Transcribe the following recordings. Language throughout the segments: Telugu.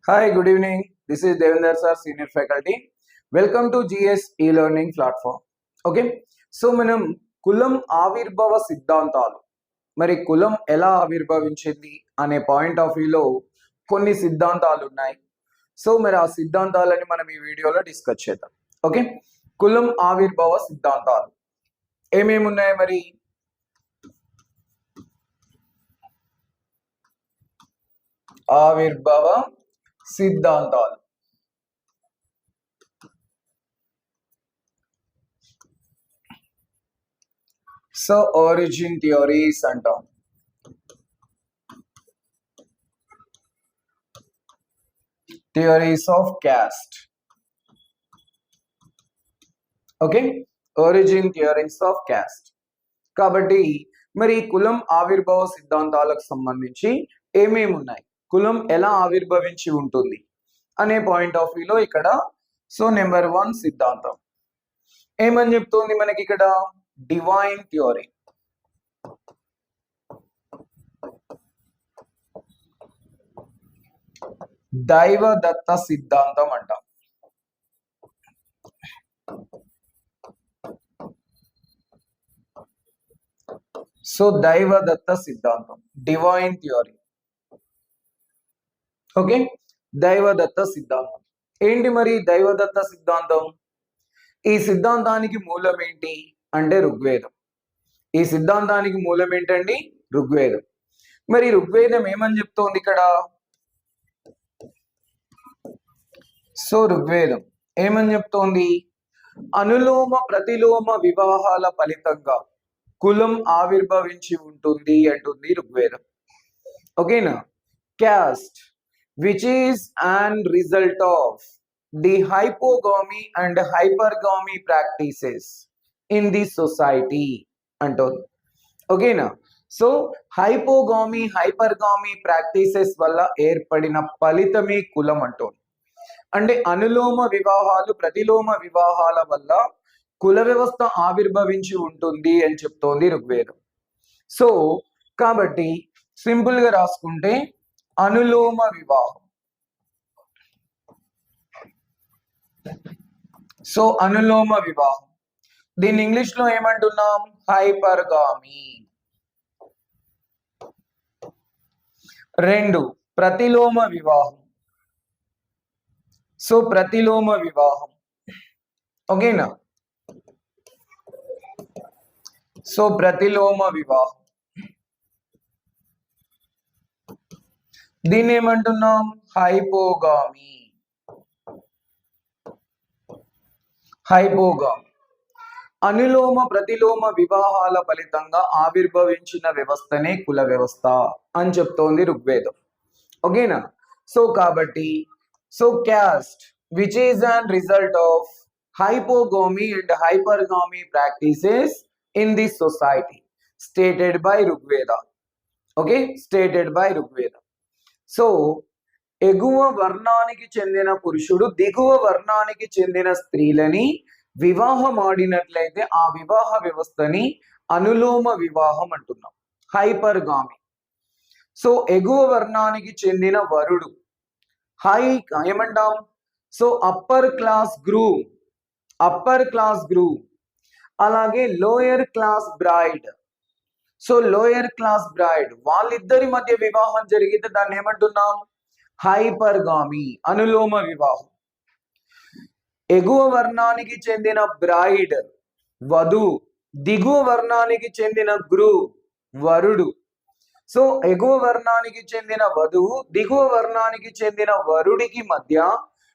Hi, good evening. This is Devendra sir, senior faculty. Welcome to GS e-learning platform. Okay so మనం కులం ఆవిర్భావ సిద్ధాంతాలు మరి కులం ఎలా ఆవిర్భవించింది అనే పాయింట్ ఆఫ్ వ్యూలో కొన్ని సిద్ధాంతాలు ఉన్నాయి. సో మరి ఆ సిద్ధాంతాలని మనం ఈ వీడియోలో డిస్కస్ చేద్దాం. ఓకే, కులం ఆవిర్భావ సిద్ధాంతాలు ఏమేమి ఉన్నాయి మరి? ఆవిర్భావ సిద్ధాంతాలు సో ఒరిజిన్ థియరీస్ అంటాం. Theories of caste. Okay, origin theories of caste. కాబట్టి మరి కులం ఆవిర్భావ సిద్ధాంతాలకు సంబంధించి ఏమేమి ఉన్నాయి, కులం ఎలా ఆవిర్భవించి ఉంటుంది అనే పాయింట్ ఆఫ్ వ్యూలో ఇక్కడ సో నెంబర్ 1 సిద్ధాంతం ఏమని చెప్తోంది మనకి ఇక్కడ? Divine theory. దైవదత్త సిద్ధాంతం అంటాం. సో దైవదత్త సిద్ధాంతం, డివైన్ థియరీ. ఓకే, దైవదత్త సిద్ధాంతం ఏంటి మరి? దైవదత్త సిద్ధాంతం, ఈ సిద్ధాంతానికి మూలం ఏంటి అంటే ఋగ్వేదం. ఈ సిద్ధాంతానికి మూలం ఏంటండి? ఋగ్వేదం. మరి ఋగ్వేదం ఏమని చెప్తోంది ఇక్కడ? సో ఋగ్వేదం ఏమని చెప్తోంది? అనులోమ ప్రతిలోమ వివాహాల ఫలితంగా కులం ఆవిర్భవించి ఉంటుంది అంటుంది ఋగ్వేదం. ఓకేనా? Caste which is an result of the hypogamy and hypergamy practices in the society అంటుంది. ఓకేనా? సో హైపోగామి హైపర్గామి ప్రాక్టీసెస్ వల్ల ఏర్పడిన ఫలితమే కులం అంటుంది. అంటే అనులోమ వివాహాలు ప్రతిలోమ వివాహాల వల్ల కుల వ్యవస్థ ఆవిర్భవించి ఉంటుంది అని చెప్తోంది ఋగ్వేదం. సో కాబట్టి సింపుల్ గా రాసుకుంటే అనులోమ వివాహం. సో అనులోమ వివాహం, దీన్ని ఇంగ్లీష్ లో ఏమంటున్నాం? హైపర్గామి. 2 ప్రతిలోమ వివాహం. సో ప్రతిలోమ వివాహం. ఓకేనా? సో ప్రతిలోమ వివాహం, దీన్ని ఏమంటున్నాం? హైపోగామి. హైపోగామి అనులోమ ప్రతిలోమ వివాహాల ఫలితంగా ఆవిర్భవించిన వ్యవస్థనే కుల వ్యవస్థ అని చెప్తోంది ఋగ్వేదం. ఓకేనా? సో కాబట్టి so caste which is an result of hypogamy and hypergamy practices in this society stated by Rigveda. Okay, stated by Rigveda. So ఎగువ వర్ణానికి చెందిన పురుషుడు దిగువ వర్ణానికి చెందిన స్త్రీలని వివాహం ఆడినట్లయితే ఆ వివాహ వ్యవస్థని అనులోమ వివాహం అంటున్నాం, హైపర్గామి. సో ఎగువ వర్ణానికి చెందిన వరుడు ఏమంటాం? So upper class groom, upper class groom. అలాగే lower class bride. So lower class bride వాళ్ళిద్దరి మధ్య వివాహం జరిగితే దాన్ని ఏమంటున్నాం? హైపర్గామి, అనులోమ వివాహం. ఎగువ వర్ణానికి చెందిన బ్రైడ్ వధువు, దిగువ వర్ణానికి చెందిన వరుడు. సో ఎగువ వర్ణానికి చెందిన వధువు దిగువ వర్ణానికి చెందిన వరుడికి మధ్య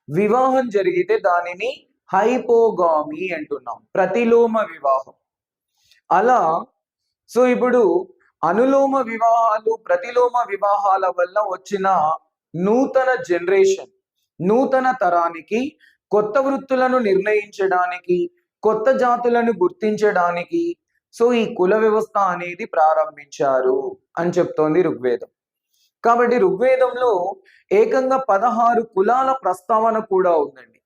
వివాహం జరిగితే దానిని హైపోగామి అంటున్నాం, ప్రతిలోమ వివాహం. అలా సో ఇప్పుడు అనులోమ వివాహాలు ప్రతిలోమ వివాహాల వల్ల వచ్చిన నూతన జనరేషన్, నూతన తరానికి కొత్త వృత్తులను నిర్ణయించడానికి, కొత్త జాతులను గుర్తించడానికి సో ఈ కుల వ్యవస్థ అనేది ప్రారంభించారు అని చెప్తోంది ఋగ్వేదం. కాబట్టి ఋగ్వేదంలో ఏకంగా 16 కులాల ప్రస్తావన కూడా ఉందండి.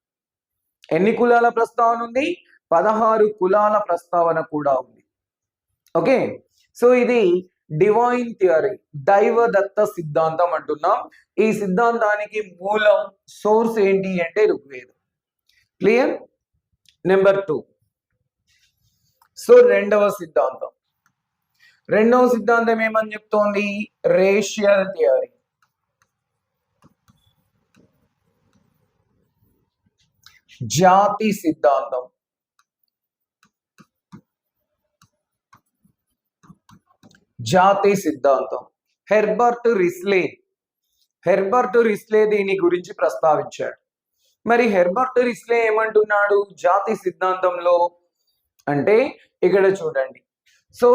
ఎన్ని కులాల ప్రస్తావన ఉంది? 16 కులాల ప్రస్తావన కూడా ఉంది. ఓకే, సో ఇది డివైన్ థియరీ, దైవదత్త సిద్ధాంతం అంటున్నాం. ఈ సిద్ధాంతానికి మూలం సోర్స్ ఏంటి అంటే ఋగ్వేదం. క్లియర్? నెంబర్ 2. సో రెండవ సిద్ధాంతం ఏమని చెప్తోంది? Racial theory. జాతి సిద్ధాంతం. హెర్బర్ట్ రిస్లే దీని గురించి ప్రస్తావించాడు. మరి హెర్బర్ట్ రిస్లే ఏమంటున్నాడు జాతి సిద్ధాంతంలో అంటే ఇక్కడ చూడండి. సో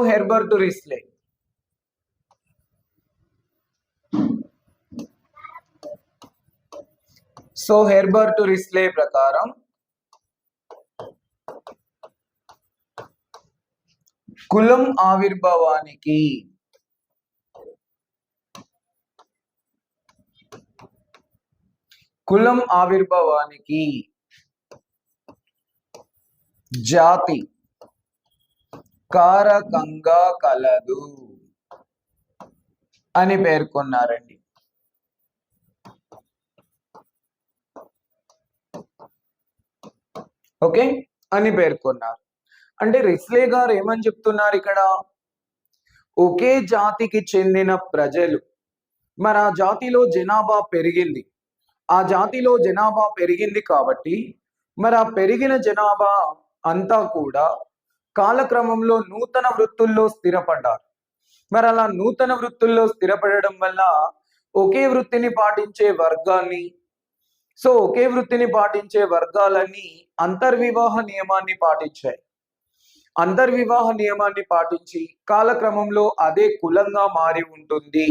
హెర్బర్ట్ రిస్లే ప్రకారం కులం ఆవిర్భావానికి జాతి కారకంగా కలదు అని పేర్కొన్నారండి. ఓకే అని పేర్కొన్నారు. అంటే రిస్లే గారు ఏమని చెప్తున్నారు ఇక్కడ? ఒకే జాతికి చెందిన ప్రజలు, మరి ఆ జాతిలో జనాభా పెరిగింది కాబట్టి మరి ఆ పెరిగిన జనాభా అంతా కూడా కాలక్రమంలో నూతన వృత్తుల్లో స్థిరపడ్డారు. మరి అలా నూతన వృత్తుల్లో స్థిరపడడం వల్ల ఒకే వృత్తిని పాటించే వర్గాలన్నీ అంతర్వివాహ నియమాన్ని పాటించి కాలక్రమంలో అదే కులంగా మారి ఉంటుంది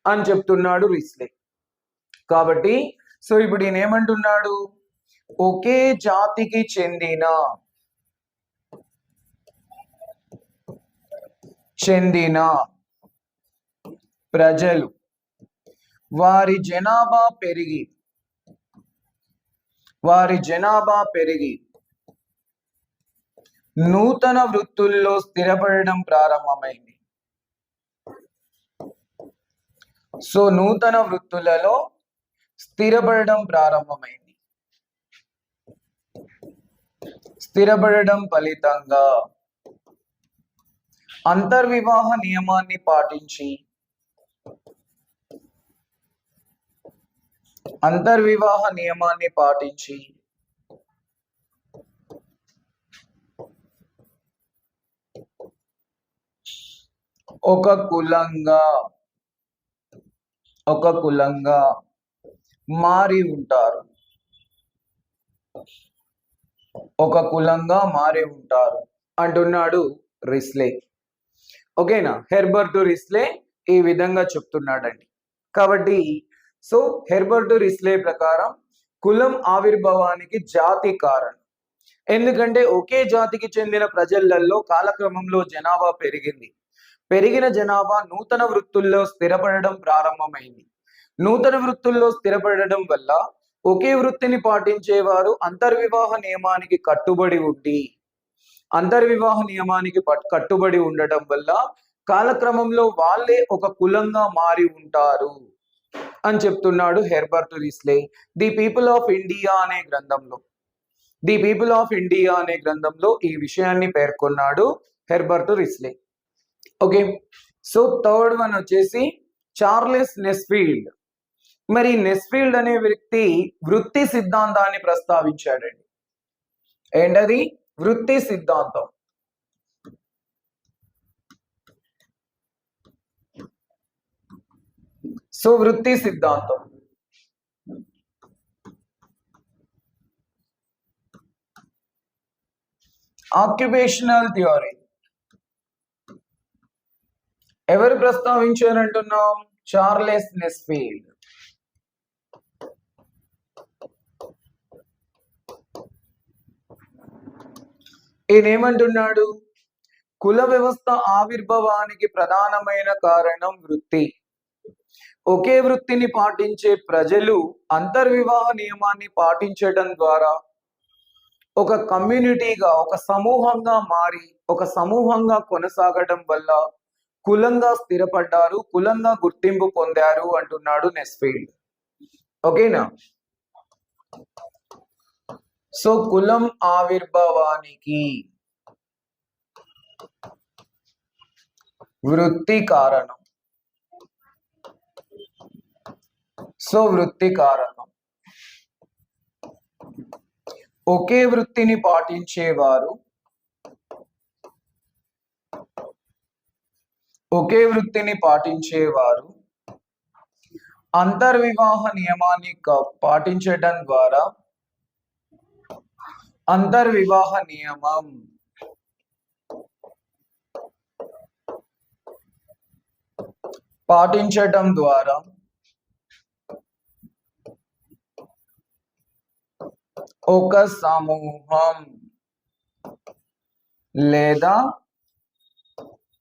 అని చెప్తున్నాడు రిస్లే. కాబట్టి సో ఇప్పుడు ఈయన ఏమంటున్నాడు? ఒకే జాతికి చెందిన ప్రజలు వారి జనాభా పెరిగి నూతన వృత్తుల్లో స్థిరపడడం ప్రారంభమైంది. సో నూతన వృత్తులలో స్థిరపడడం ఫలితంగా అంతర్వివాహ నియమాన్ని పాటించి ఒక కులంగా మారి ఉంటారు. అంటున్నాడు రిస్లే. ఓకేనా? హెర్బర్ట్ రిస్లే ఈ విధంగా చెప్తున్నాడండి. కాబట్టి సో హెర్బర్ట్ రిస్లే ప్రకారం కులం ఆవిర్భావానికి జాతి కారణం. ఎందుకంటే ఒకే జాతికి చెందిన ప్రజలలో కాలక్రమంలో జనాభా పెరిగిన జనాభా నూతన వృత్తుల్లో స్థిరపడడం ప్రారంభమైంది. నూతన వృత్తుల్లో స్థిరపడడం వల్ల ఒకే వృత్తిని పాటించేవారు అంతర్వివాహ నియమానికి కట్టుబడి ఉండటం వల్ల కాలక్రమంలో వాళ్ళే ఒక కులంగా మారి ఉంటారు అని చెప్తున్నాడు Herbert Risley. The people of India అనే గ్రంథంలో ఈ విషయాన్ని పేర్కొన్నాడు Herbert Risley. Okay. So third one వచ్చేసి చార్లెస్ నెస్ఫీల్డ్. మరి నెస్ఫీల్డ్ అనే వ్యక్తి వృత్తి సిద్ధాంతాన్ని ప్రస్తావించాడండి. ఏంటది? వృత్తి సిద్ధాంతం. సో వృత్తి సిద్ధాంతం ఆక్యుపేషనల్ థియరీ ఎవరు ప్రస్తావించారంటున్నాం? చార్లెస్ నెస్ఫీల్డ్. ఈయనేమంటున్నాడు? కుల వ్యవస్థ ఆవిర్భావానికి ప్రధానమైన కారణం వృత్తి. ఒకే వృత్తిని పాటించే ప్రజలు అంతర్వివాహ నియమాన్ని పాటించడం ద్వారా ఒక కమ్యూనిటీగా, ఒక సమూహంగా మారి, ఒక సమూహంగా కొనసాగడం వల్ల కులంగా స్థిరపడ్డారు, కులంగా గుర్తింపు పొందారు అంటున్నాడు నెస్ఫీల్డ్. ఓకేనా? సో కులం ఆవిర్భావానికి వృత్తి కారణం. సో వృత్తి కారణం. ఒకే వృత్తిని పాటించేవారు అంతర్వివాహ నియమాన్ని పాటించడం ద్వారా అంతర్వివాహ నియమం పాటించటం ద్వారా ఒక సమూహం లేదా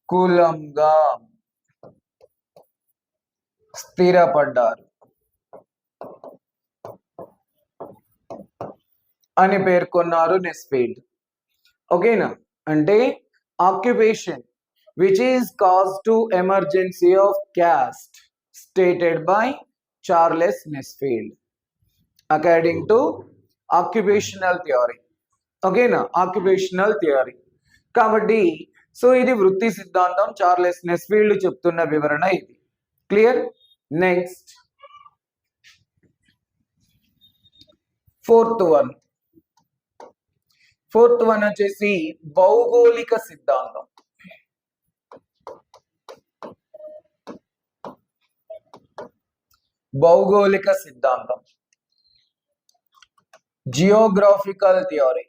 కులంగా స్థిరపడ్డారు అని పేర్కొన్నారు నెస్ఫీల్డ్. ఓకేనా? అంటే occupation which is caused to emergency of caste stated by Charles Nesfield according to occupational theory. ఓకేనా? Occupational theory. కాబట్టి సో ఇది వృత్తి సిద్ధాంతం, చార్లెస్ నెస్ఫీల్డ్ చెప్తున్న వివరణ ఇది. క్లియర్? నెక్స్ట్ ఫోర్త్ వన్ వచ్చేసి భౌగోళిక సిద్ధాంతం. భౌగోళిక సిద్ధాంతం, జియోగ్రాఫికల్ థియరీ.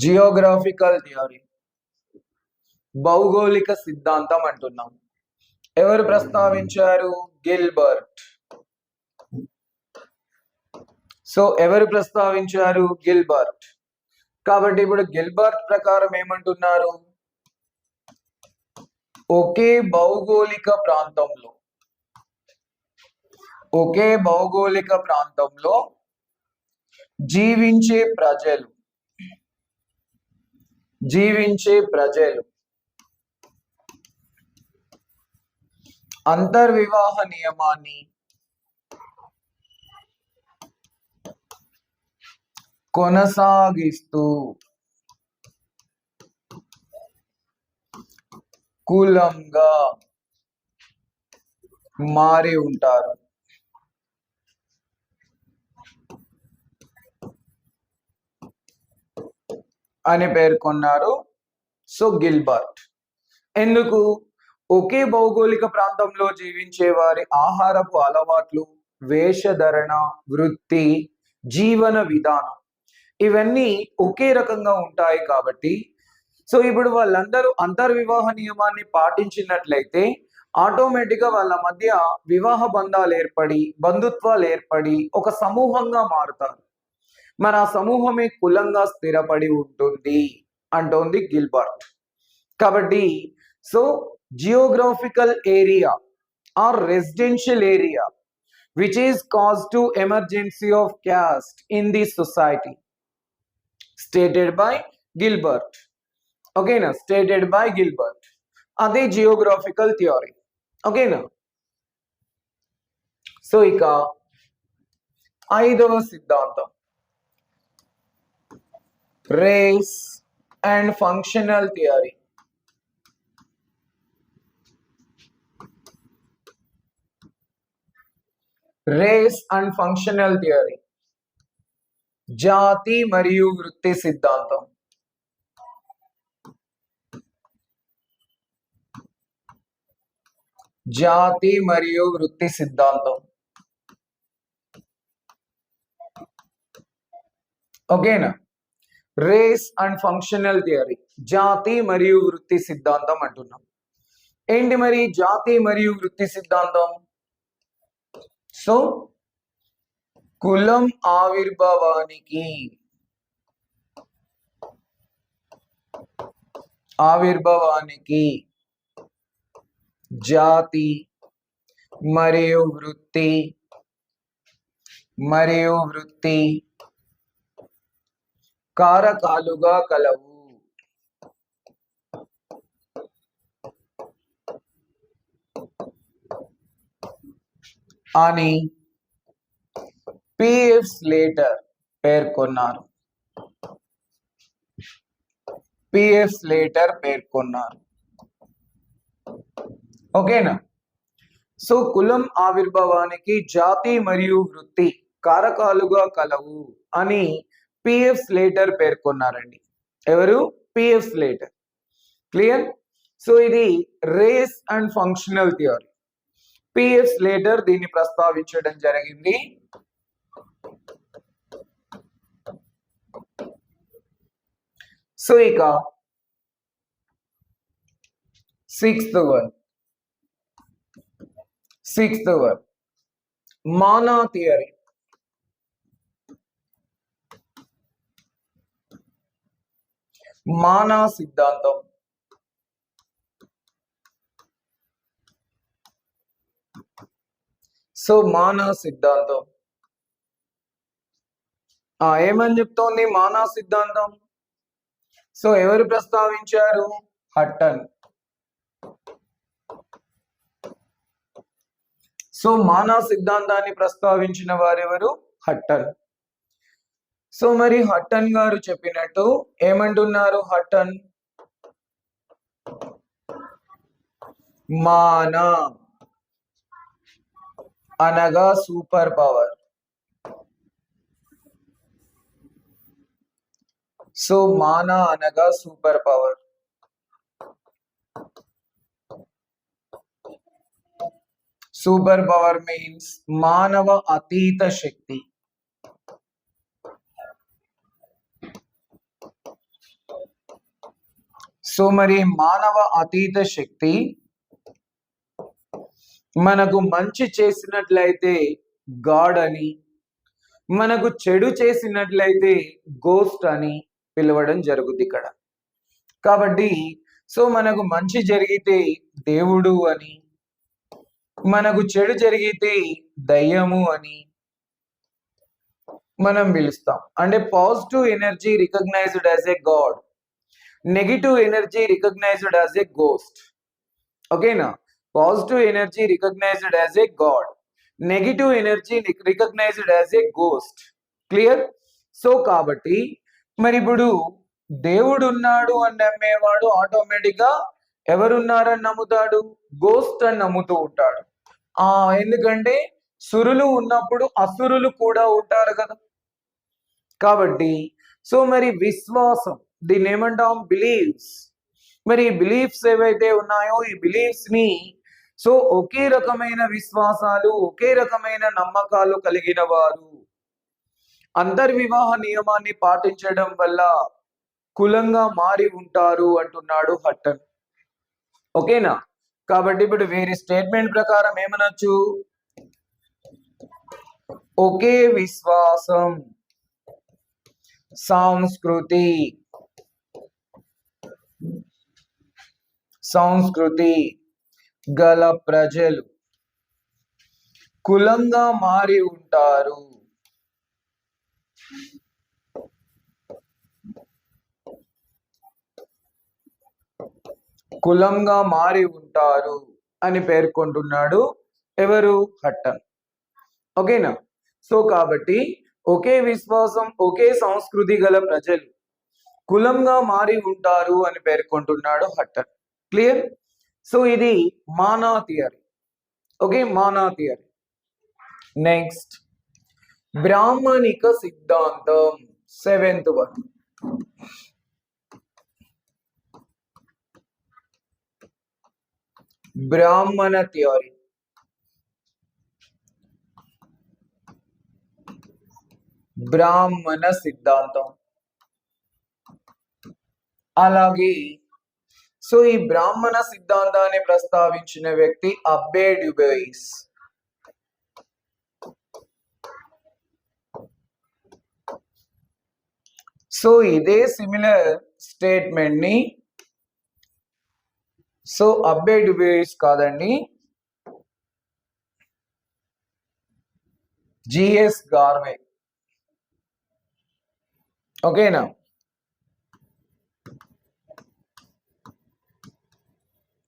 జియోగ్రాఫికల్ థియరీ, భౌగోళిక సిద్ధాంతం అంటున్నాం. ఎవరు ప్రస్తావించారు? గిల్బర్ట్. సో ఎవరు ప్రస్తావించారు? గిల్బర్ట్. కాబట్టి ఇప్పుడు గిల్బర్ట్ ప్రకారం ఏమంటున్నారు? ఒకే భౌగోళిక ప్రాంతంలో జీవించే ప్రజలు అంతర్వివాహ నియమాన్ని కొనసాగిస్తూ కులంగా మారి ఉంటారు అని పేర్కొన్నారు. So Gilbert. ఎందుకు? ఒకే భౌగోళిక ప్రాంతంలో జీవించే వారి ఆహారపు అలవాట్లు, వేషధరణ, వృత్తి, జీవన విధానం ఇవన్నీ ఒకే రకంగా ఉంటాయి. కాబట్టి సో ఇప్పుడు వాళ్ళందరూ అంతర్వివాహ నియమాన్ని పాటించినట్లయితే ఆటోమేటిక్ గా వాళ్ళ మధ్య వివాహ బంధాలు ఏర్పడి, బంధుత్వాలు ఏర్పడి ఒక సమూహంగా మారుతారు. మరి ఆ సమూహమే కులంగా స్థిరపడి ఉంటుంది అంటోంది గిల్బర్ట్. కాబట్టి so geographical area or residential area which is caused to emergency of caste in the society stated by Gilbert. Okay na? Stated by Gilbert. Ade geographical theory. Okay na? So ika aidava siddhantam, race and functional theory. Race and functional theory, జాతి మరియు వృత్తి సిద్ధాంతం. జాతి మరియు వృత్తి సిద్ధాంతం. ఓకేనా? రేస్ అండ్ ఫంక్షనల్ థియరీ, జాతి మరియు వృత్తి సిద్ధాంతం అంటున్నాం. ఏంటి మరి జాతి మరియు వృత్తి సిద్ధాంతం? సో కులం ఆవిర్భావానికి జాతి మరియు వృత్తి మరియు వృత్తి కారకాలుగా కలవు. అని పిఎఫ్ స్లేటర్ పేర్కొన్నారు. పిఎఫ్ స్లేటర్ పేర్కొన్నారు. ఓకేనా? సో కులం ఆవిర్భావానికి జాతి మరియు వృత్తి కారకాలుగా కలవు అని పిఎఫ్ స్లేటర్ పేర్కొన్నారండి. ఎవరు? P F Slater. క్లియర్? సో ఇది race and functional theory. P F Slater దీన్ని ప్రస్తావించడం జరిగింది. సో ఇక sixth one mana theory. Mana సిద్ధాంతం. సో మానా సిద్ధాంతం ఏమని చెప్తోంది మానా సిద్ధాంతం? సో ఎవరు ప్రస్తావించారు? హట్టన్. సో మానా సిద్ధాంతాన్ని ప్రస్తావించిన వారెవరు? హట్టన్. సో మరి హట్టన్ గారు చెప్పినట్టు ఏమంటున్నారు? హట్టన్ మానా అనగా సూపర్ పవర్. సో మానా అనగా super power. Super power means మానవ అతీత శక్తి. సో మరి మానవ అతీత శక్తి మనకు మంచి చేసినట్లయితే గాడ్ అని, మనకు చెడు చేసినట్లయితే గోస్ట్ అని పిలవడం జరుగుతుంది ఇక్కడ. కాబట్టి సో మనకు మంచి జరిగితే దేవుడు అని, మనకు చెడు జరిగితే దయ్యము అని మనం పిలుస్తాం. అంటే positive energy recognized as a god, negative energy recognized as a ghost. ఓకేనా? Positive energy recognized as a god, negative energy recognized as a ghost. Clear? So కాబట్టి మరి ఇప్పుడు దేవుడు ఉన్నాడు అని నమ్మేవాడు ఆటోమేటిక్ గా ఎవరున్నారని నమ్ముతాడు? గోస్ట్ అని నమ్ముతూ ఉంటాడు. ఎందుకంటే సురులు ఉన్నప్పుడు అసురులు కూడా ఉంటారు కదా. కాబట్టి సో మరి విశ్వాసం, దీన్ని ఏమంటాం? బిలీఫ్స్. మరి బిలీఫ్స్ ఏవైతే ఉన్నాయో ఈ బిలీఫ్స్ ని సో ఒకే రకమైన విశ్వాసాలు, ఒకే రకమైన నమ్మకాలు కలిగిన వారు అంతర్వివాహ నియమాన్ని పాటించడం వల్ల కులంగా మారి ఉంటారు అంటున్నాడు హట్టన్. ఓకేనా? కాబట్టి ఇప్పుడు వేరే స్టేట్మెంట్ ప్రకారం ఏమనొచ్చు? ఒకే విశ్వాసం, సంస్కృతి గల ప్రజలు కులంగా మారి ఉంటారు. కులంగా మారి ఉంటారు అని పేర్కొంటున్నాడు ఎవరు? హట్టన్. ఓకేనా? సో కాబట్టి ఒకే విశ్వాసం, ఒకే సంస్కృతి గల ప్రజలు కులంగా మారి ఉంటారు అని పేర్కొంటున్నాడు హట్టన్. క్లియర్? సో ఇది mana theory. Okay, mana theory. Next బ్రాహ్మణిక సిద్ధాంతం, 7th వన్. బ్రాహ్మణ థియరీ. బ్రాహ్మణ సిద్ధాంతం. అలాగే సో ఈ బ్రాహ్మణ సిద్ధాంతాన్ని ప్రస్తావించిన వ్యక్తి అబ్బే డ్యుబోయిస్. సో ఇదే సిమిలర్ స్టేట్మెంట్ ని సో అబ్బే డ్యుబోయిస్ కాదండి, జిఎస్ గార్వే. ఓకేనా?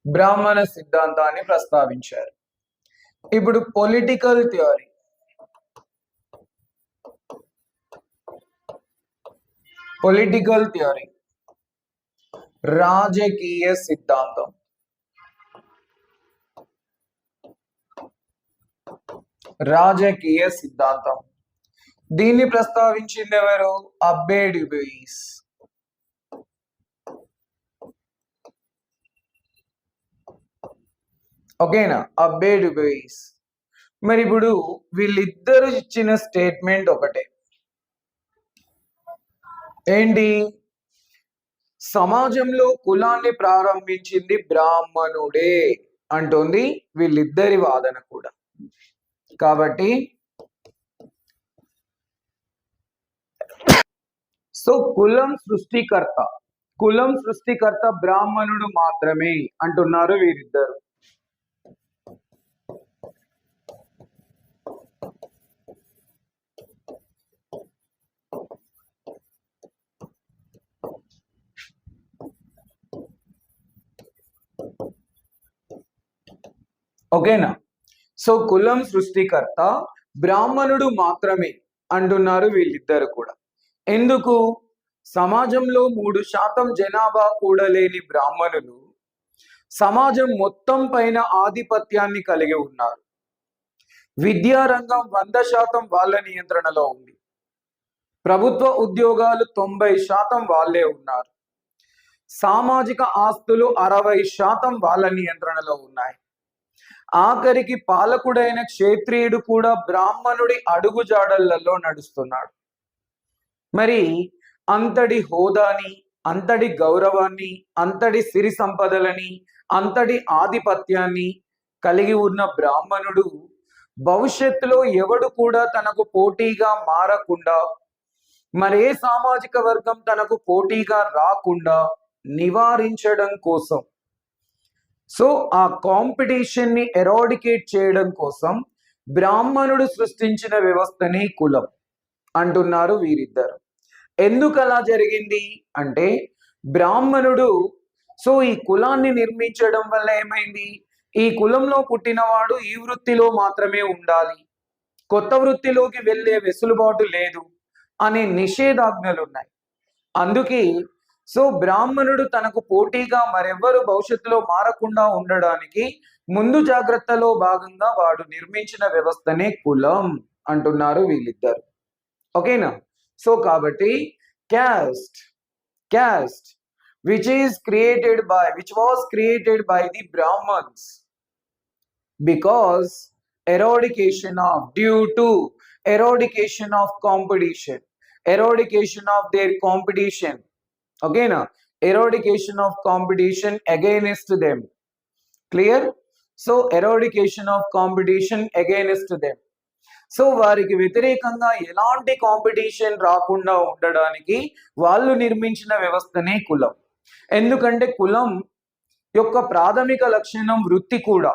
బ్రాహ్మణ సిద్ధాంతాన్ని ప్రస్తావించారు. ఇప్పుడు పొలిటికల్ థియరీ. పొలిటికల్ థియరీ రాజకీయ సిద్ధాంతం. రాజకీయ సిద్ధాంతం దీన్ని ప్రస్తావించింది ఎవరు? అబ్బే డ్యూబోయిస్. ఓకేనా? అబ్బే డ్యూబోయిస్. మరి ఇప్పుడు వీళ్ళిద్దరు ఇచ్చిన స్టేట్మెంట్ ఒకటే. ఏంటి? సమాజంలో కులాన్ని ప్రారంభించింది బ్రాహ్మణుడే అంటుంది వీళ్ళిద్దరి వాదన కూడా. కాబట్టి సో కులం సృష్టికర్త బ్రాహ్మణుడు మాత్రమే అంటున్నారు వీరిద్దరు. ఓకేనా? సో కులం సృష్టికర్త బ్రాహ్మణుడు మాత్రమే అంటున్నారు వీళ్ళిద్దరు కూడా. ఎందుకు? సమాజంలో 3% జనాభా కూడా లేని బ్రాహ్మణులు సమాజం మొత్తం పైన ఆధిపత్యాన్ని కలిగి ఉన్నారు. విద్యారంగం 100% వాళ్ళ నియంత్రణలో ఉంది. ప్రభుత్వ ఉద్యోగాలు 90% వాళ్ళే ఉన్నారు. సామాజిక ఆస్తులు 60% వాళ్ళ నియంత్రణలో ఉన్నాయి. ఆఖరికి పాలకుడైన క్షేత్రియుడు కూడా బ్రాహ్మణుడి అడుగుజాడళ్లలో నడుస్తున్నాడు. మరి అంతటి హోదాని, అంతటి గౌరవాన్ని, అంతటి సిరి సంపదలని, అంతటి ఆధిపత్యాన్ని కలిగి ఉన్న బ్రాహ్మణుడు భవిష్యత్తులో ఎవడు కూడా తనకు పోటీగా మారకుండా, మరే సామాజిక వర్గం తనకు పోటీగా రాకుండా నివారించడం కోసం, సో ఆ కాంపిటీషన్ ని ఎరాడికేట్ చేయడం కోసం బ్రాహ్మణుడు సృష్టించిన వ్యవస్థనే కులం అంటున్నారు వీరిద్దరు. ఎందుకు అలా జరిగింది అంటే, బ్రాహ్మణుడు సో ఈ కులాన్ని నిర్మించడం వల్ల ఏమైంది? ఈ కులంలో పుట్టినవాడు ఈ వృత్తిలో మాత్రమే ఉండాలి, కొత్త వృత్తిలోకి వెళ్ళే వెసులుబాటు లేదు అనే నిషేధాజ్ఞలు ఉన్నాయి. అందుకే సో బ్రాహ్మణుడు తనకు పోటీగా మరెవ్వరు భవిష్యత్తులో మారకుండా ఉండడానికి ముందు జాగ్రత్తలో భాగంగా వాడు నిర్మించిన వ్యవస్థనే కులం అంటున్నారు వీళ్ళిద్దరు. ఓకేనా? సో కాబట్టి caste which was created by the Brahmins because due to eradication of competition, eradication of their competition. Okay na? Eradication of competition against them. Clear? So eradication of competition against them. So వారికి వ్యతిరేకంగా ఎలాంటి కాంపిటీషన్ రాకుండా ఉండడానికి వాళ్ళు నిర్మించిన వ్యవస్థనే కులం. ఎందుకంటే కులం యొక్క ప్రాథమిక లక్షణం వృత్తి కూడా.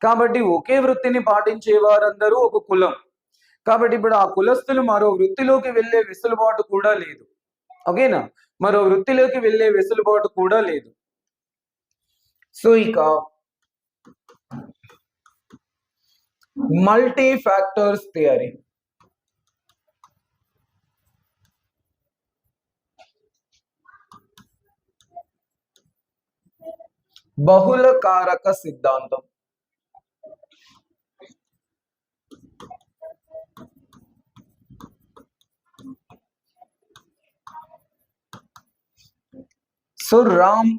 కాబట్టి ఒకే వృత్తిని పాటించే వారందరూ ఒక కులం. కాబట్టి ఇప్పుడు ఆ కులస్తులు మరో వృత్తిలోకి వెళ్ళే వెసులుబాటు కూడా లేదు. ఓకేనా? మరో వృత్తిలోకి వెళ్ళే వెసులుబాటు కూడా లేదు. సో ఇక మల్టీ ఫ్యాక్టర్స్ థియరీ. బహుళ కారక సిద్ధాంతం. సో రామ్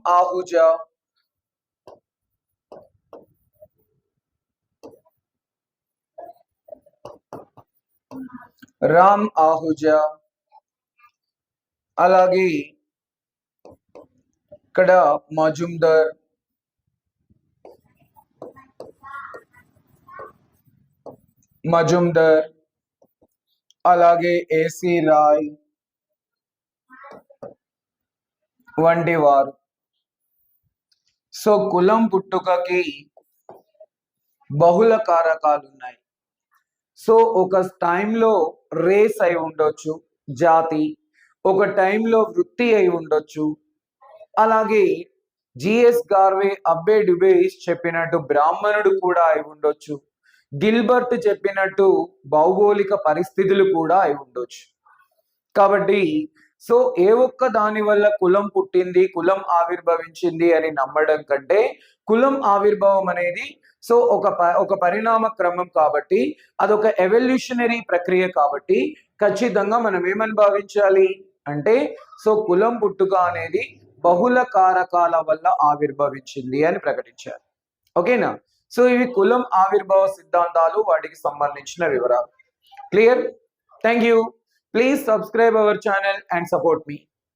ఆహుజా, అలాగే ఇక్కడ మజుందర్, అలాగే ఏసీ రాయ్ వంటి వారు. సో కులం పుట్టుకకి బహుళ కారకాలు ఉన్నాయి. సో ఒక టైంలో రేస్ అయి ఉండొచ్చు, జాతి, ఒక టైంలో వృత్తి అయి ఉండొచ్చు, అలాగే జిఎస్ గార్వే, అబ్బే డ్యుబేస్ చెప్పినట్టు బ్రాహ్మణుడు కూడా అయి ఉండొచ్చు, గిల్బర్ట్ చెప్పినట్టు భౌగోళిక పరిస్థితులు కూడా అయి ఉండొచ్చు. కాబట్టి సో ఏ ఒక్క దాని వల్ల కులం పుట్టింది, కులం ఆవిర్భవించింది అని నమ్మడం కంటే, కులం ఆవిర్భావం అనేది సో ఒక పరిణామ క్రమం కాబట్టి, అదొక ఎవల్యూషనరీ ప్రక్రియ కాబట్టి ఖచ్చితంగా మనం ఏమని భావించాలి అంటే, సో కులం పుట్టుక అనేది బహుళ కారకాల వల్ల ఆవిర్భవించింది అని ప్రకటించారు. ఓకేనా? సో ఇవి కులం ఆవిర్భావ సిద్ధాంతాలు, వాటికి సంబంధించిన వివరాలు. Clear? Thank you. Please subscribe our channel and support me.